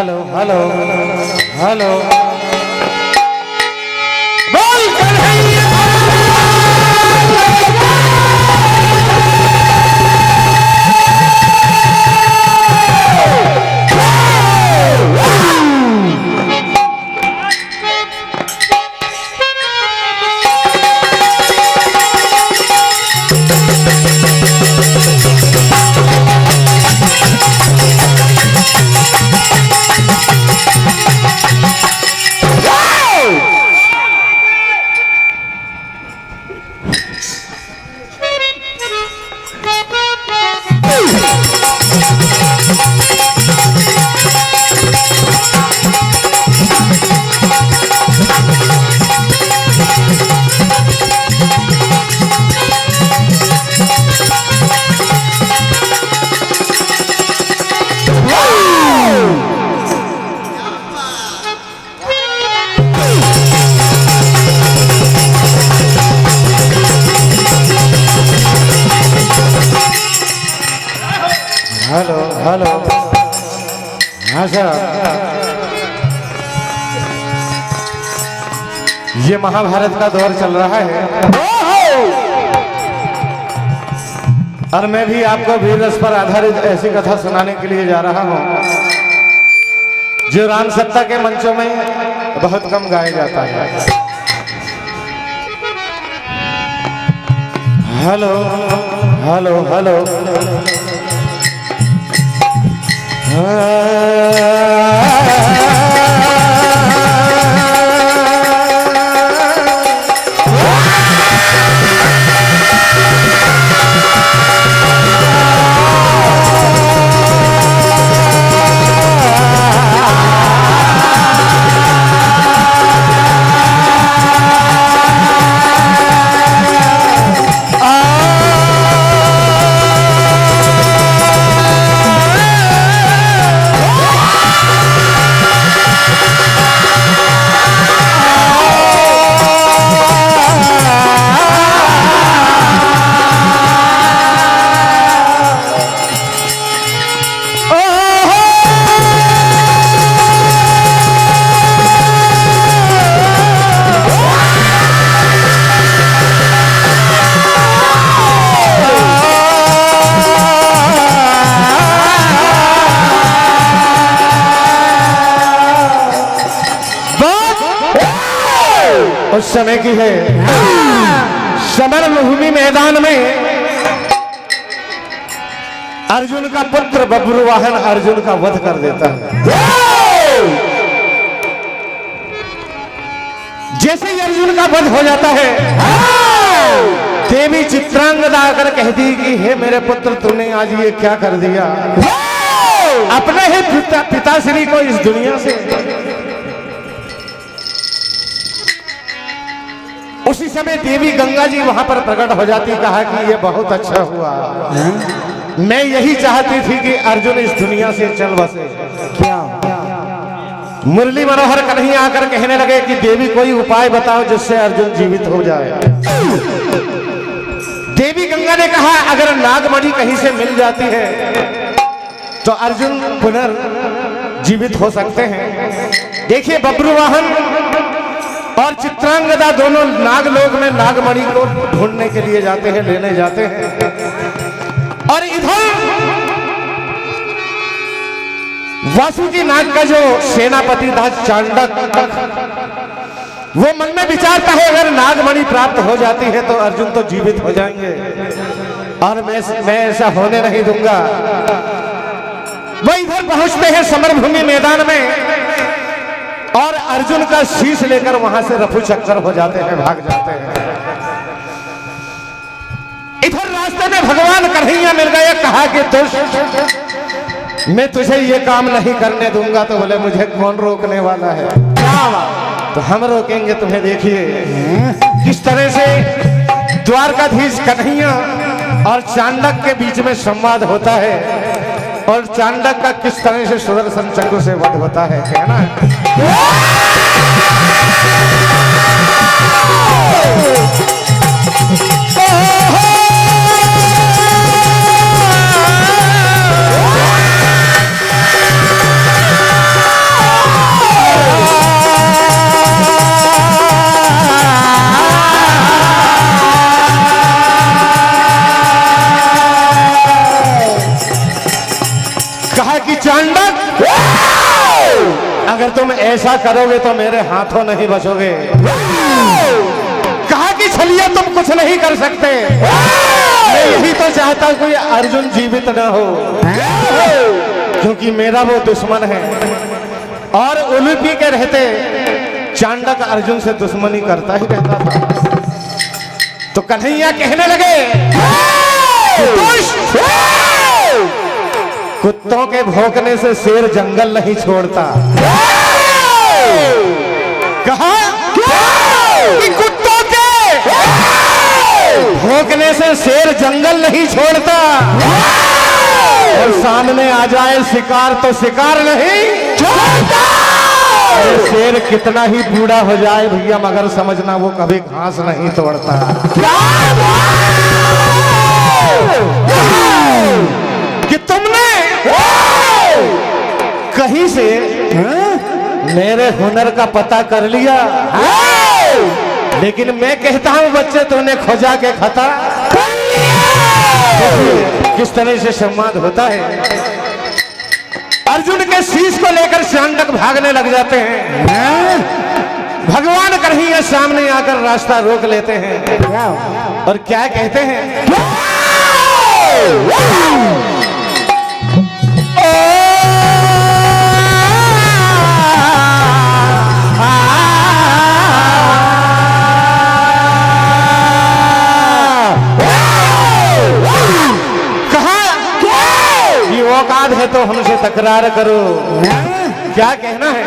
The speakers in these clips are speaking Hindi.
हेलो हेलो हेलो बोल कन्हैया हेलो हेलो हाँ सर, ये महाभारत का दौर चल रहा है और मैं भी आपको वीर रस पर आधारित ऐसी कथा सुनाने के लिए जा रहा हूँ जो राम सत्ता के मंचों में बहुत कम गाया जाता है। हेलो हेलो हेलो उस समय की है समर भूमि मैदान में अर्जुन का पुत्र बब्रुवाहन अर्जुन का वध कर देता है। जैसे ही अर्जुन का वध हो जाता है देवी चित्रांगदा आकर कहती कि हे मेरे पुत्र तूने आज ये क्या कर दिया, अपने ही पिताश्री को इस दुनिया से। उसी समय देवी गंगा जी वहां पर प्रकट हो जाती, कहा कि ये बहुत अच्छा हुआ, मैं यही चाहती थी कि अर्जुन इस दुनिया से चल बसे। क्या मुरली मनोहर कन्हैया आकर कहने लगे कि देवी कोई उपाय बताओ जिससे अर्जुन जीवित हो जाए। देवी गंगा ने कहा अगर नागमणि कहीं से मिल जाती है तो अर्जुन पुनर्जीवित हो सकते हैं। देखिए बब्रुवाहन और चित्रांगदा दोनों नागलोक में नागमणि को ढूंढने के लिए जाते हैं, लेने जाते हैं। और इधर वासुकी नाग का जो सेनापति था चांडक, वो मन में विचारता है अगर नागमणि प्राप्त हो जाती है तो अर्जुन तो जीवित हो जाएंगे और मैं ऐसा होने नहीं दूंगा। वो इधर पहुंचते हैं समरभूमि मैदान में और अर्जुन का शीश लेकर वहां से रफू चक्कर हो जाते हैं, भाग जाते हैं। इधर रास्ते में भगवान कन्हैया मिल गए, कहा कि दुष्ट मैं तुझे ये काम नहीं करने दूंगा। तो बोले मुझे कौन रोकने वाला है, तो हम रोकेंगे तुम्हें। देखिए किस तरह से द्वारकाधीश कन्हैया और चांडक के बीच में संवाद होता है और चांडक का किस तरह से सुदर्शन चक्र से वध होता है, कहना है। कि चांडक, अगर तुम ऐसा करोगे तो मेरे हाथों नहीं बचोगे। कहा कि छलिया तुम कुछ नहीं कर सकते। मैं यही तो चाहता हूं कि अर्जुन जीवित न हो, क्योंकि मेरा वो दुश्मन है। और उलूपी के रहते चांडक अर्जुन से दुश्मनी करता ही रहता था। तो कन्हैया कहने लगे, कुत्तों के भौंकने से शेर जंगल नहीं छोड़ता। कहा कि कुत्तों के भौंकने से शेर जंगल नहीं छोड़ता, और सामने आ जाए शिकार तो शिकार नहीं छोड़ता। शेर कितना ही बूढ़ा हो जाए भैया, मगर समझना वो कभी घास नहीं तोड़ता। कि तुमने कहीं से मेरे हुनर का पता कर लिया, लेकिन मैं कहता हूं बच्चे तुमने खोजा के खता। किस तरह से संवाद होता है। अर्जुन के शीश को लेकर चांडक भागने लग जाते हैं। भगवान कन्हैया सामने आकर रास्ता रोक लेते हैं और क्या कहते हैं। औकात है तो हमसे तकरार करो। क्या कहना है।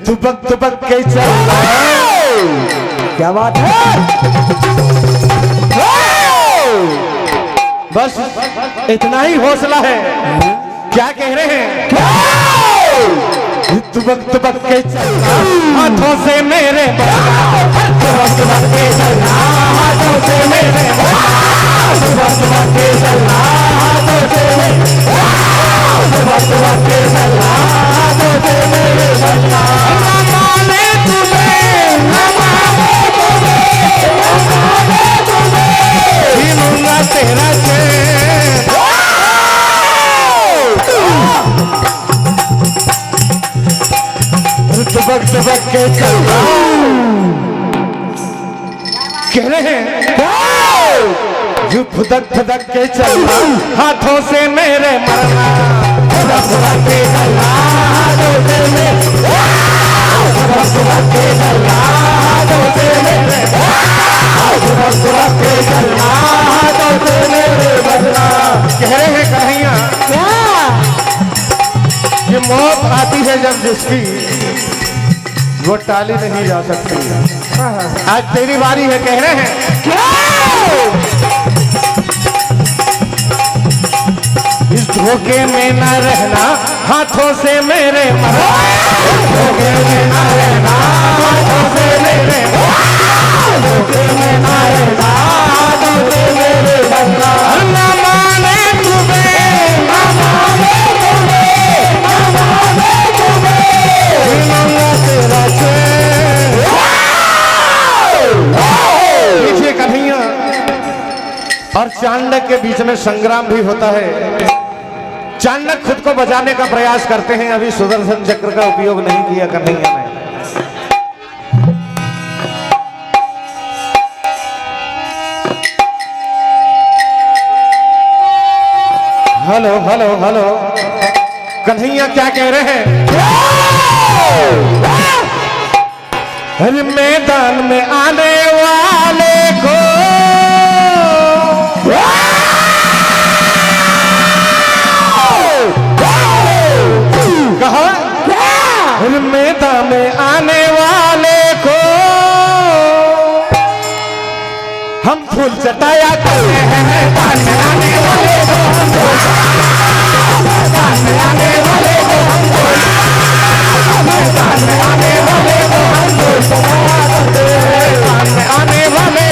तुबक तुबक के चलना, क्या बात है। बस इतना ही हौसला है। क्या कह रहे हैं। तुबक तुबक के चलना, हाथों से मेरे तुबक तुबक के चलना, हाथों से मेरे तुबक तुबक के चलना, हाथों से मेरे तुबक तुबक के चलना, हाथों से मेरे चलना। न माने तुम्हें, न माने तुम्हें, न माने तुम्हें, छीनूंगा तेरा चैन। तुबक तुबक के चलना, कह रहे हैं। जो फुदक फुदक के चलना, हाथों से मेरे मरना। फुदक फुदक के चलना, हाथों से मेरे, फुदक फुदक के चलना, हाथों से मेरे, फुदक फुदक के चलना, हाथों से मेरे बजना। कह रहे हैं कन्हैया, ये मौत आती है जब जिसकी वो टाली नहीं जा सकती। आज तेरी बारी है। कह रहे हैं इस धोखे में न रहना, हाथों से मेरे मरना। धोखे में न रहना, हाथों से मेरे, धोखे में न रहना, हाथों से मेरे मरना। न माने तुम्हें, न माने तुम्हें, न माने तुम्हें, छीनूंगा तेरा चैन। देखिए कन्हैया और चांडक के बीच में संग्राम भी होता है। चांडक खुद को बचाने का प्रयास करते हैं। अभी सुदर्शन चक्र का उपयोग नहीं किया कन्हैया ने। हेलो हेलो हेलो, कन्हैया क्या कह रहे हैं। मैदान में आने वाले को कहा, मैदान में आने वाले को हम फूल चटाया करते हैं। मैदान में आने वाले को हम फूल, मैदान में आने वाले को हम फूल, मैदान में आने वाले को हम फूल चटाया करते हैं। मैदान में आने वाले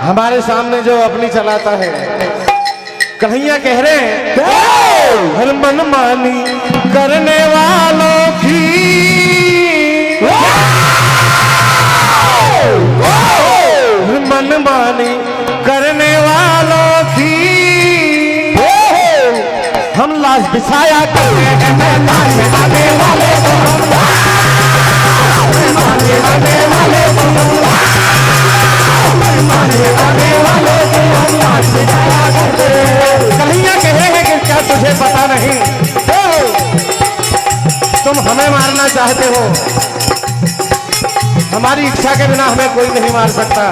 हमारे सामने जो अपनी चलाता है, कन्हैया कह रहे हैं हर मनमानी करने वालों की मनमानी करने वालों की हम लाश बिछाया करते हैं, लाश बिछाने वाले कन्हैया कह रहे हैं कि क्या तुझे पता नहीं, तुम हमें मारना चाहते हो, हमारी इच्छा के बिना हमें कोई नहीं मार सकता।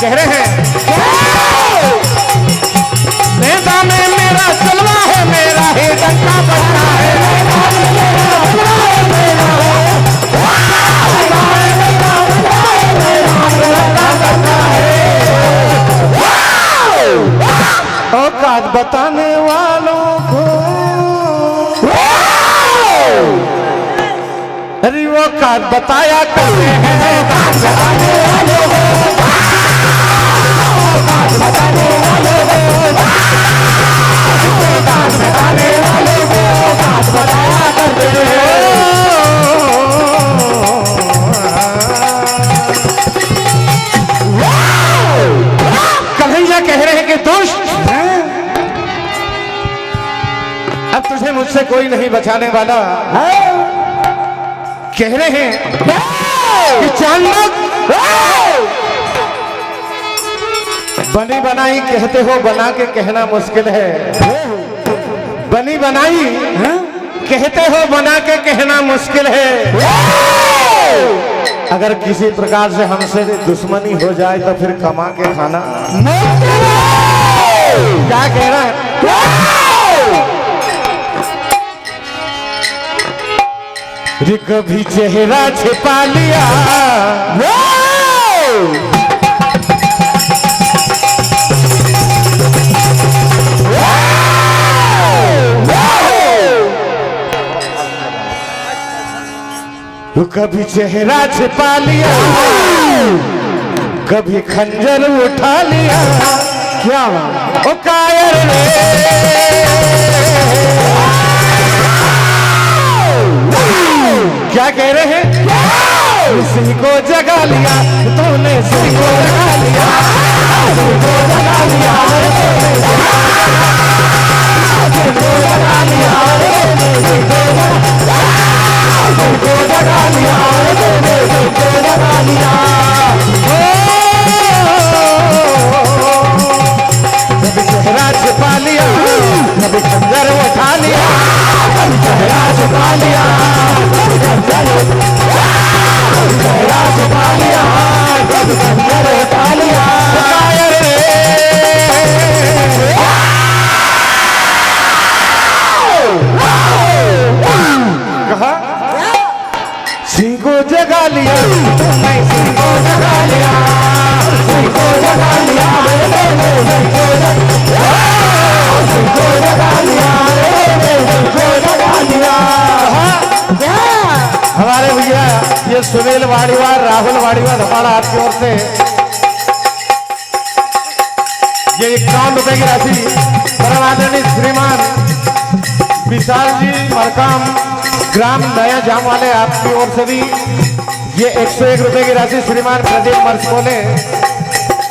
कह रहे हैं नेता में मेरा चलवा है, मेरा ही डंका बजता है, औकात बताने वालों को अरे वो औकात बताया करते हैं, बताने वालों को औकात बताने वालों को बताने वालों को औकात बताया करते हैं। कन्हैया कह रहे हैं कि दुष्ट अब तुझे मुझसे कोई नहीं बचाने वाला। कह रहे हैं कि चाणक बनी बनाई कहते हो, बना के कहना मुश्किल है, बनी बनाई कहते हो, बना के कहना मुश्किल है। अगर किसी प्रकार से हमसे दुश्मनी हो जाए तो फिर कमा के खाना क्या कह रहा है? कभी चेहरा छिपा लिया कभी चेहरा छिपा लिया, कभी खंजर उठा लिया। क्या ओ कायर रे क्या कह रहे हैं? किसी को जगा लिया तूने, किसी को जगा लिया, किसी को जगा लिया, किसी को जगा लिया, किसी को जगा लिया, किसी को जगा लिया। कभी चेहरा छिपा लिया, कभी खंजर उठा लिया, कभी चेहरा छिपा लिया, कभी खंजर छिपा लिया, कभी खंजर उठा लिया। कहा सिंह को जगा लिया, मैं सिंह को जगा लिया, सिंह को जगा लिया, सिंह को जगा लिया, सिंह को जगा लिया। हमारे भैया ये सुनील वाड़ीवार, राहुल वाड़ीवार हमारा आपकी ओर से ये 51 रुपए की राशि परम आदरणीय श्रीमान विशाल जी मरकाम ग्राम नया जाम वाले आपकी ओर से भी ये 101 रुपए की राशि श्रीमान प्रदीप मरसकोले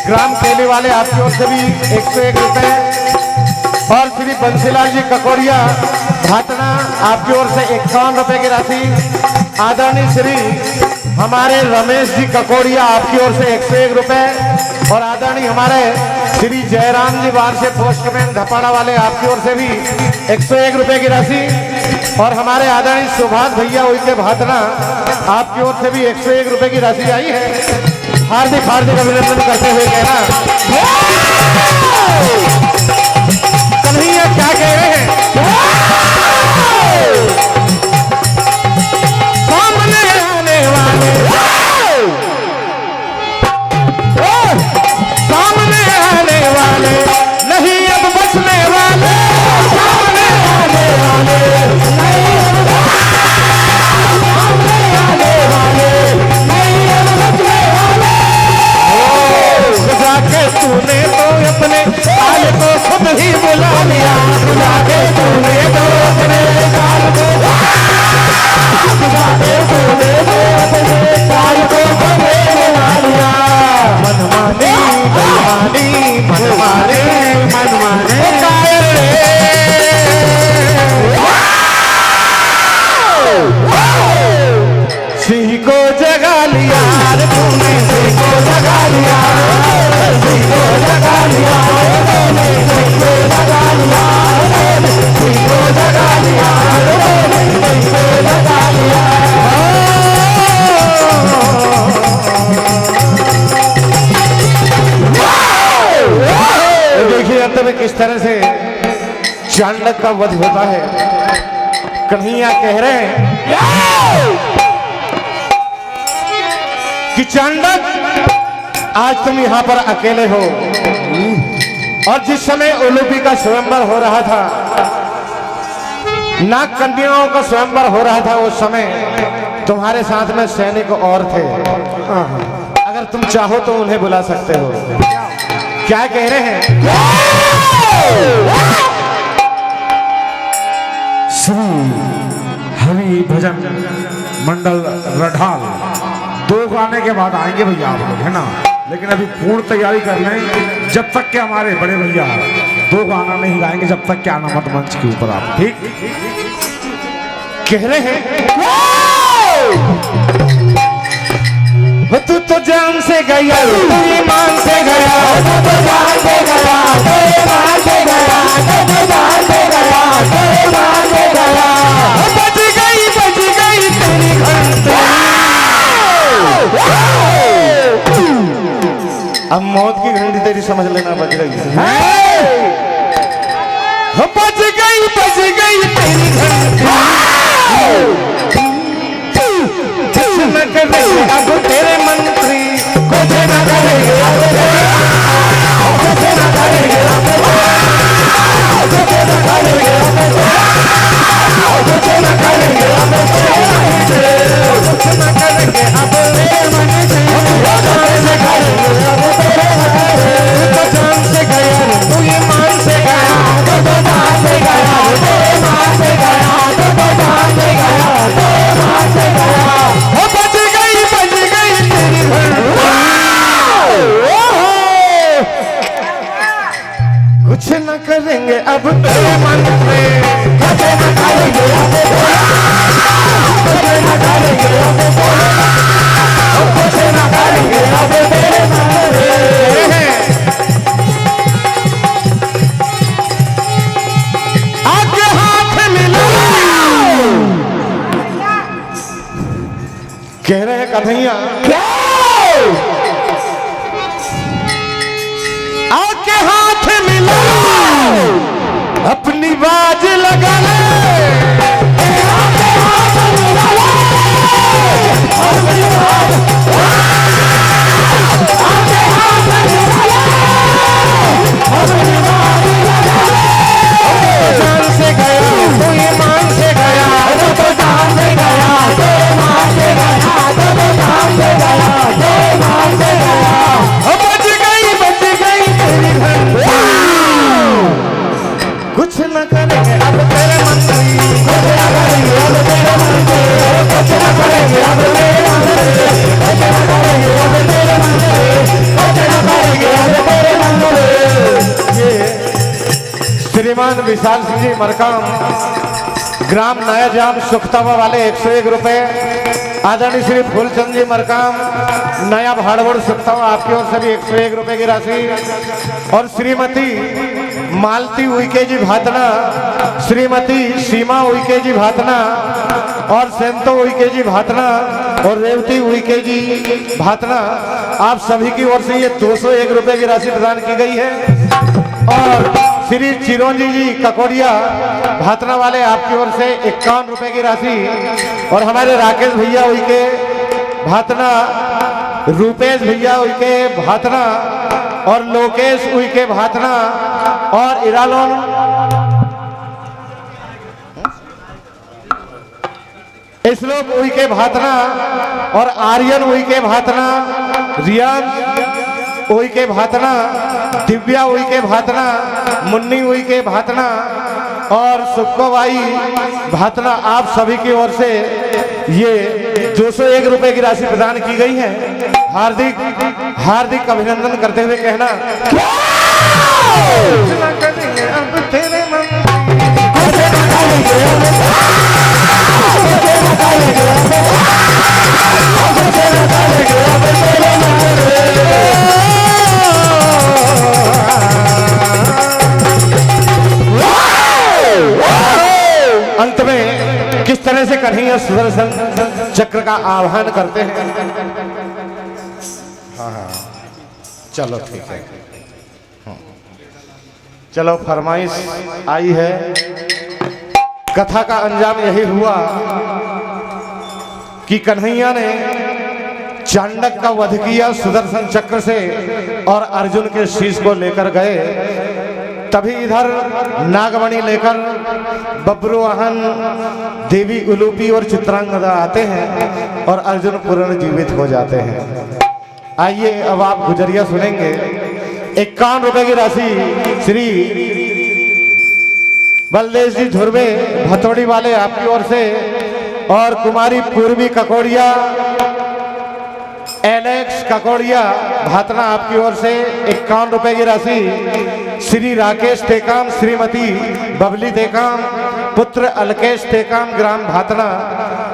ग्राम केली वाले आपकी ओर से भी 101 रुपए और श्री बंसीलाल जी ककोरिया भाटना आपकी ओर से 51 रुपए की राशि। आदरणीय श्री हमारे रमेश जी ककोरिया आपकी ओर से 101 रुपए और आदरणीय हमारे श्री जयराम जी बार से पोस्टमैन धपाड़ा वाले आपकी ओर से भी 101 रुपए की राशि और हमारे आदरणीय सुभाष भैया उनके भातना आपकी ओर से भी 101 रुपए की राशि आई है। हार्दिक हार्दिक अभिनंदन करते हुए कहना कन्हैया क्या कह रहे हैं? सामने आने वाले, सामने आने वाले नहीं अब बचने वाले, सामने आने वाले नहीं अब सामने आने वाले नहीं अब बचने वाले। जाके तरह से चांडक का वध होता है। कन्हैया कह रहे हैं कि चांडक आज तुम यहां पर अकेले हो, और जिस समय उलूपी का स्वयंवर हो रहा था, नाग कन्याओं का स्वयंवर हो रहा था, उस समय तुम्हारे साथ में सैनिक और थे। अगर तुम चाहो तो उन्हें बुला सकते हो। क्या कह रहे हैं? श्री हरि भजन मंडल रढाल 2 गाने के बाद आएंगे भैया आप लोग, है ना। लेकिन अभी पूर्ण तैयारी कर लें, जब तक के हमारे बड़े भैया 2 गाना नहीं गाएंगे, जब तक के आना मत मंच के ऊपर आप, ठीक। कह रहे हैं तू तो जान से गया, तू ईमान से गया, तू तो जान से गया, तू ईमान से गया, तू तो जान से गया, तू ईमान से गया। बच गई तेरी घंटी। अब मौत की घंटी तेरी समझ लेना, बच गई। बच गई तेरी घंटी। न करेंगे अब तेरे मंत्री, कुछ न करेंगे अब तेरे, कुछ न करेंगे अब तेरे, कुछ न करेंगे अब तेरे, कुछ न करेंगे अब तेरे, कुछ न करेंगे अब तेरे मंत्री, जान से गया अब तेरे मंत्री, तो जान से गया, तू ईमान से गया, तो जान से गया, तू ईमान से गया, तो जान से गया, तू ईमान से गया। बच गई तेरी कुछ न करेंगे अब तेरे मन पे, कुछ न करेंगे अब तेरे, कुछ न करेंगे अब तेरे, कुछ न करेंगे अब तेरे मन पे। आगे हाथ मिला, कह रहे हैं कन्हैया आके हाथ मिला, अपनी बाज लगा ले, आके हाथ मिला, अपनी बाज, आके हाथ मिला, अपनी बाज लगा ले। जान से गया, तू ईमान से गया, तो जान से गया, तो ईमान से गया, तो जान से गया, तो ईमान से गया। बच गई तेरी घंटी। कुछ न करेंगे अब तेरे मंत्री, कुछ न करेंगे अब तेरे मंत्री, कुछ न करेंगे अब तेरे मंत्री, कुछ न करेंगे अब तेरे मंत्री, कुछ न करेंगे अब तेरे मंत्री। ये श्रीमान विशाल सिंह जी मरकाम, ग्राम नया जाम सुखतावा वाले 101 रुपए। आदरणीय श्री फूलचंद जी मरकाम, नया भाड़वड़ सुखतावा, आपकी ओर से भी 101 रुपए की राशि। और श्रीमती मालती उइके जी भातना, श्रीमती सीमा उइके जी भातना, और सेंतो उइके जी भातना, और रेवती उइके जी भातना, आप सभी की ओर से ये 201 रुपए की राशि प्रदान की गई है। और श्री चिरंजी जी ककोड़िया भातना वाले, आपकी ओर से 51 रुपए की राशि। और हमारे राकेश भैया उइके भातना, रूपेश भैया उइके भातना, और लोकेश उइके भातना, और इरालोन श्लोक उइके भातना, और आर्यन उइके भातना, रियान उइके भातना, दिव्या उइके भातना, मुन्नी उइके भातना, और सुक्कोबाई भातना, आप सभी की ओर से ये 201 रुपए की राशि प्रदान की गई है। हार्दिक हार्दिक अभिनंदन करते हुए कहना, अंत में किस तरह से कन्हैया सुदर्शन चक्र का आह्वान करते हैं। हाँ हाँ चलो ठीक है। चलो फरमाइश आई है। कथा का अंजाम यही हुआ कि कन्हैया ने चांडक का वध किया सुदर्शन चक्र से और अर्जुन के शीश को लेकर गए। तभी इधर नागमणि लेकर बब्रुवाहन, देवी उलूपी और चित्रांगदा आते हैं और अर्जुन पुनर्जीवित हो जाते हैं। आइए अब आप गुजरिया सुनेंगे। 51 रुपए की राशि श्री बलदेव जी धुर्वे भतोड़ी वाले आपकी ओर से, और कुमारी पूर्वी ककोड़िया, एलेक्स ककोड़िया भातना आपकी ओर से 51 रुपए की राशि। श्री राकेश टेकाम, श्रीमती बबली टेकाम, पुत्र अलकेश टेकाम, ग्राम भातना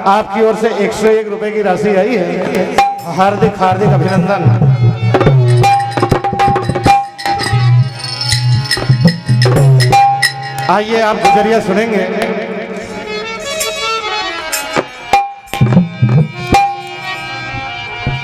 आपकी ओर से 101 रुपए की राशि आई है। हार्दिक हार्दिक अभिनंदन। आइए आप गुजरिया सुनेंगे।